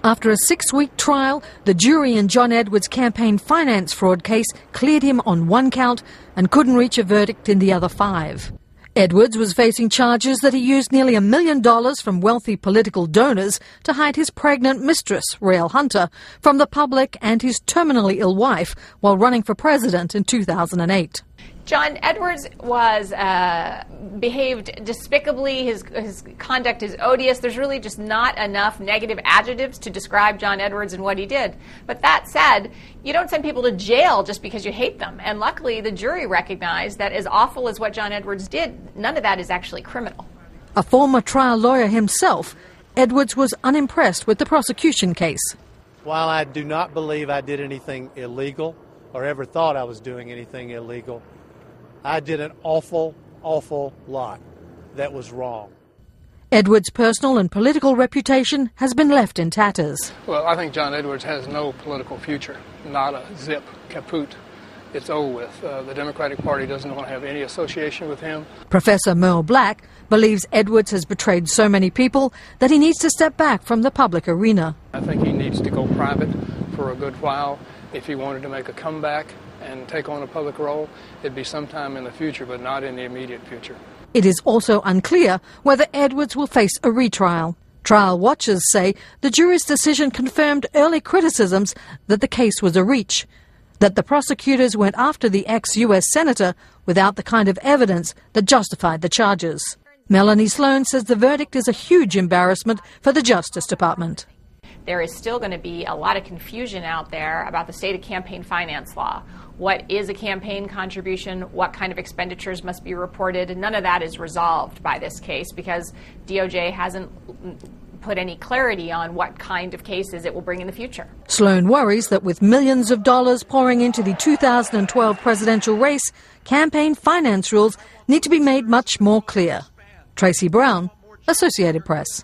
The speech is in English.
After a 6-week trial, the jury in John Edwards' campaign finance fraud case cleared him on 1 count and couldn't reach a verdict in the other 5. Edwards was facing charges that he used nearly $1 million from wealthy political donors to hide his pregnant mistress, Rael Hunter, from the public and his terminally ill wife while running for president in 2008. John Edwards was behaved despicably. His conduct is odious. There's really just not enough negative adjectives to describe John Edwards and what he did. But that said, you don't send people to jail just because you hate them. And luckily, the jury recognized that as awful as what John Edwards did, none of that is actually criminal. A former trial lawyer himself, Edwards was unimpressed with the prosecution case. While I do not believe I did anything illegal or ever thought I was doing anything illegal, I did an awful lot that was wrong. Edwards' personal and political reputation has been left in tatters. Well, I think John Edwards has no political future. Not a zip, kaput. It's over with. The Democratic Party doesn't want to have any association with him. Professor Merle Black believes Edwards has betrayed so many people that he needs to step back from the public arena. I think he needs to go private for a good while. If he wanted to make a comeback and take on a public role, it'd be sometime in the future, but not in the immediate future. It is also unclear whether Edwards will face a retrial. Trial watchers say the jury's decision confirmed early criticisms that the case was a reach, that the prosecutors went after the ex-US senator without the kind of evidence that justified the charges. Melanie Sloan says the verdict is a huge embarrassment for the Justice Department. There is still going to be a lot of confusion out there about the state of campaign finance law. What is a campaign contribution? What kind of expenditures must be reported? None of that is resolved by this case because DOJ hasn't put any clarity on what kind of cases it will bring in the future. Sloan worries that with millions of dollars pouring into the 2012 presidential race, campaign finance rules need to be made much more clear. Tracy Brown, Associated Press.